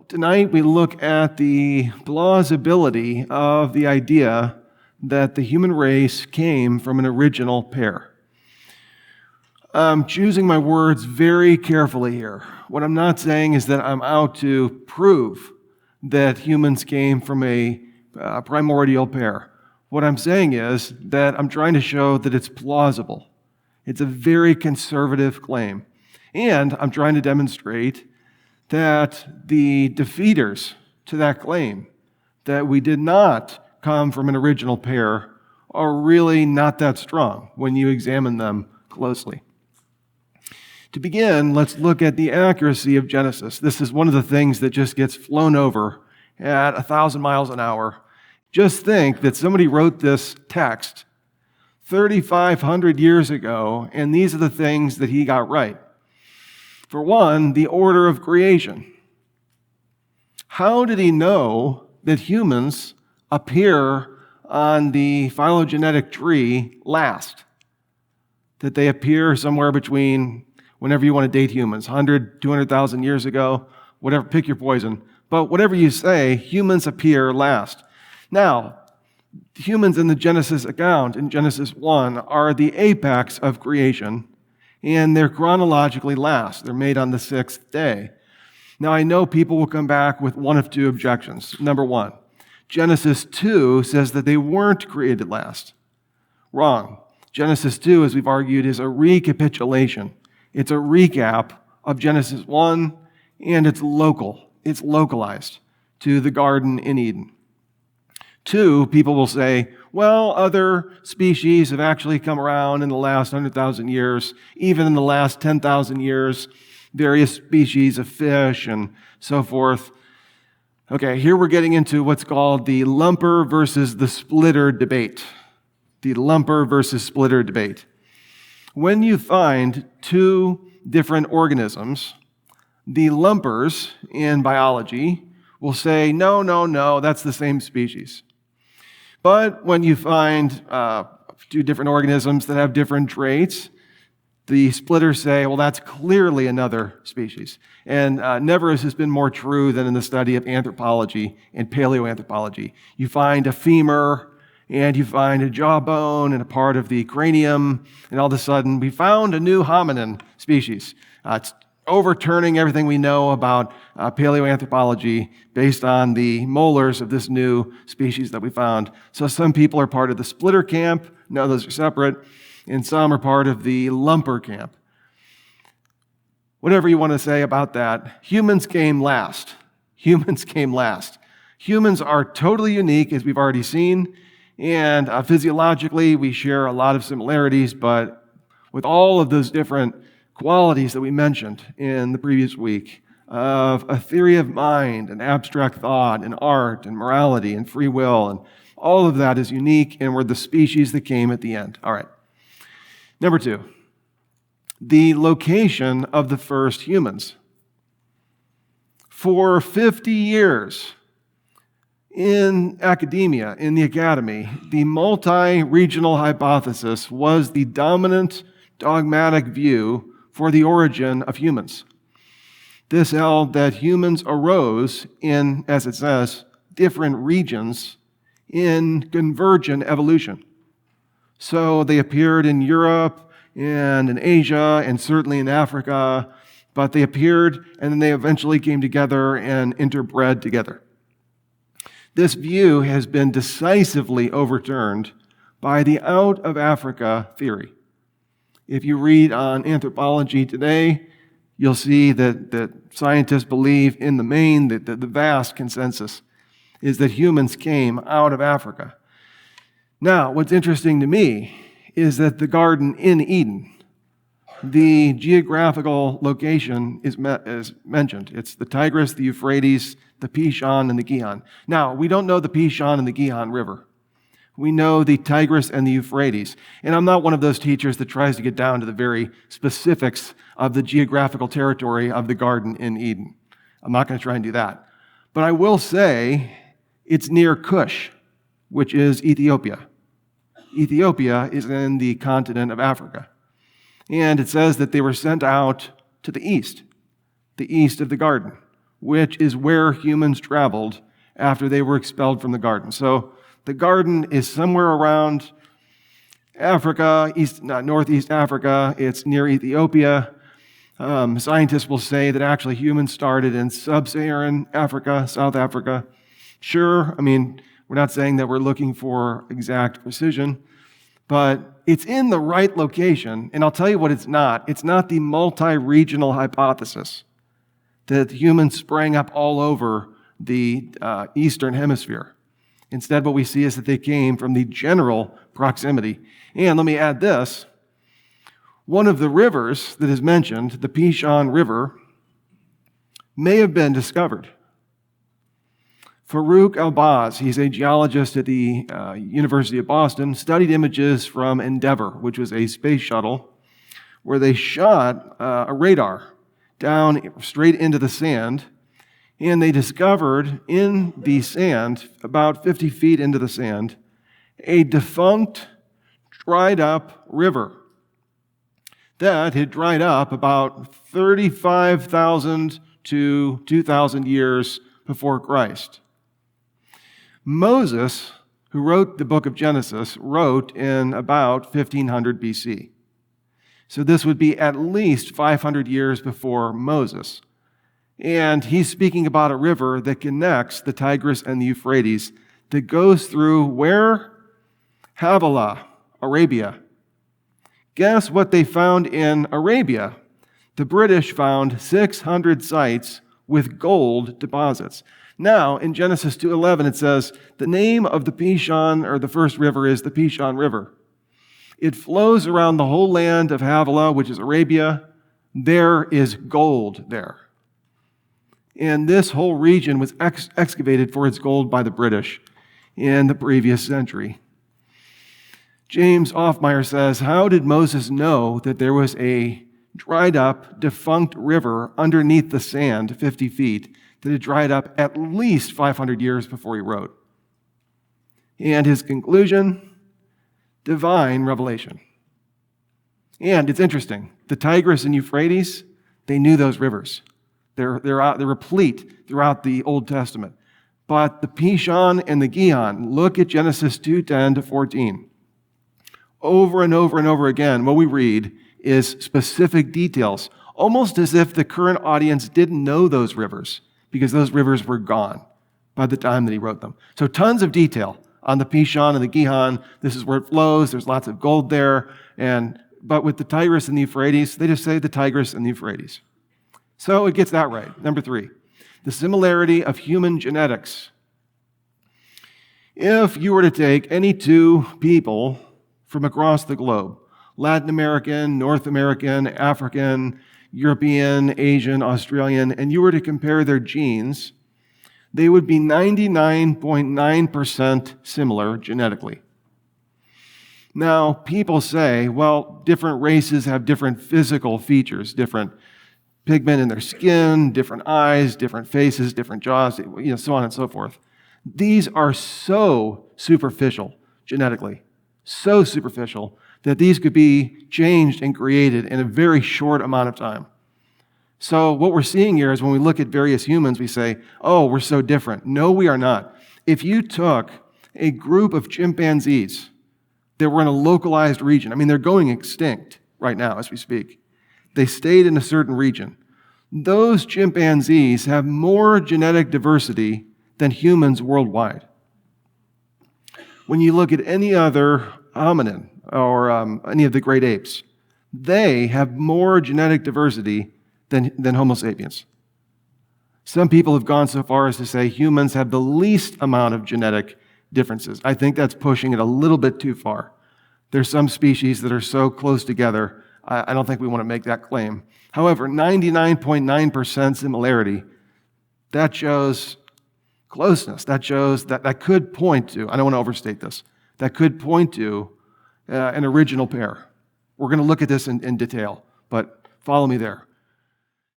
tonight we look at the plausibility of the idea that the human race came from an original pair. I'm choosing my words very carefully here. What I'm not saying is that I'm out to prove that humans came from a primordial pair. What I'm saying is that I'm trying to show that it's plausible. It's a very conservative claim. And I'm trying to demonstrate that the defeaters to that claim, that we did not come from an original pair, are really not that strong when you examine them closely. To begin, let's look at the accuracy of Genesis. This is one of the things that just gets flown over at 1,000 miles an hour. Just think that somebody wrote this text 3,500 years ago, and these are the things that he got right. For one, the order of creation. How did he know that humans appear on the phylogenetic tree last? That they appear somewhere between, whenever you want to date humans, 100, 200,000 years ago, whatever, pick your poison. But whatever you say, humans appear last. Now, humans in the Genesis account, in Genesis 1, are the apex of creation, and they're chronologically last. They're made on the sixth day. Now, I know people will come back with one of two objections. Number one, Genesis 2 says that they weren't created last. Wrong. Genesis 2, as we've argued, is a recapitulation. It's a recap of Genesis 1, and it's local. It's localized to the garden in Eden. Two, people will say, well, other species have actually come around in the last 100,000 years, even in the last 10,000 years, various species of fish and so forth. Okay, here we're getting into what's called the lumper versus the splitter debate. The lumper versus splitter debate. When you find two different organisms, the lumpers in biology will say, no, that's the same species. But when you find two different organisms that have different traits, the splitters say, well, that's clearly another species. And never has this been more true than in the study of anthropology and paleoanthropology. You find a femur, and you find a jawbone and a part of the cranium, and all of a sudden, we found a new hominin species. It's overturning everything we know about paleoanthropology based on the molars of this new species that we found. So some people are part of the splitter camp, no, those are separate, and some are part of the lumper camp. Whatever you want to say about that, humans came last. Humans came last. Humans are totally unique, as we've already seen, and physiologically we share a lot of similarities, but with all of those different qualities that we mentioned in the previous week of a theory of mind and abstract thought and art and morality and free will, and all of that is unique, and we're the species that came at the end. All right. Number two, the location of the first humans. For 50 years in academia, in the academy, the multi-regional hypothesis was the dominant dogmatic view for the origin of humans. This held that humans arose in, as it says, different regions in convergent evolution. So they appeared in Europe and in Asia and certainly in Africa, but they appeared and then they eventually came together and interbred together. This view has been decisively overturned by the out of Africa theory. If you read on anthropology today, you'll see that scientists believe in the main that the vast consensus is that humans came out of Africa. Now, what's interesting to me is that the garden in Eden, the geographical location is mentioned. It's the Tigris, the Euphrates, the Pishon, and the Gihon. Now, we don't know the Pishon and the Gihon River. We know the Tigris and the Euphrates. And I'm not one of those teachers that tries to get down to the very specifics of the geographical territory of the garden in Eden. I'm not going to try and do that. But I will say it's near Cush, which is Ethiopia. Ethiopia is in the continent of Africa. And it says that they were sent out to the east of the garden, which is where humans traveled after they were expelled from the garden. So the garden is somewhere around Africa, northeast Africa. It's near Ethiopia. Scientists will say that actually humans started in sub-Saharan Africa, South Africa. Sure, we're not saying that we're looking for exact precision, but it's in the right location, and I'll tell you what it's not. It's not the multi-regional hypothesis that humans sprang up all over the Eastern Hemisphere. Instead, what we see is that they came from the general proximity. And let me add this. One of the rivers that is mentioned, the Pishon River, may have been discovered. Farouk Elbaz, he's a geologist at the University of Boston, studied images from Endeavour, which was a space shuttle, where they shot a radar down straight into the sand, and they discovered in the sand, about 50 feet into the sand, a defunct, dried up river that had dried up about 35,000 to 2,000 years before Christ. Moses, who wrote the book of Genesis, wrote in about 1500 BC. So this would be at least 500 years before Moses. And he's speaking about a river that connects the Tigris and the Euphrates that goes through where? Havilah, Arabia. Guess what they found in Arabia? The British found 600 sites with gold deposits. Now, in Genesis 2:11, it says, the name of the Pishon, or the first river, is the Pishon River. It flows around the whole land of Havilah, which is Arabia. There is gold there. And this whole region was excavated for its gold by the British in the previous century. James Offmeyer says, how did Moses know that there was a dried up, defunct river underneath the sand 50 feet that had dried up at least 500 years before he wrote? And his conclusion, divine revelation. And it's interesting, the Tigris and Euphrates, they knew those rivers. They're replete throughout the Old Testament. But the Pishon and the Gihon, look at Genesis 2:10 to 14. Over and over and over again, what we read is specific details, almost as if the current audience didn't know those rivers, because those rivers were gone by the time that he wrote them. So tons of detail on the Pishon and the Gihon. This is where it flows. There's lots of gold there. But with the Tigris and the Euphrates, they just say the Tigris and the Euphrates. So it gets that right. Number 3, the similarity of human genetics. If you were to take any two people from across the globe, Latin American, North American, African, European, Asian, Australian, and you were to compare their genes, they would be 99.9% similar genetically. Now, people say, well, different races have different physical features, different pigment in their skin, different eyes, different faces, different jaws, so on and so forth. These are so superficial genetically, so superficial that these could be changed and created in a very short amount of time. So what we're seeing here is when we look at various humans, we say, oh, we're so different. No, we are not. If you took a group of chimpanzees that were in a localized region, they're going extinct right now as we speak. They stayed in a certain region. Those chimpanzees have more genetic diversity than humans worldwide. When you look at any other hominin or any of the great apes, they have more genetic diversity than Homo sapiens. Some people have gone so far as to say humans have the least amount of genetic differences. I think that's pushing it a little bit too far. There's some species that are so close together, I don't think we want to make that claim. However, 99.9% similarity, that shows closeness. That shows that could point to, I don't want to overstate this, that could point to an original pair. We're going to look at this in detail, but follow me there.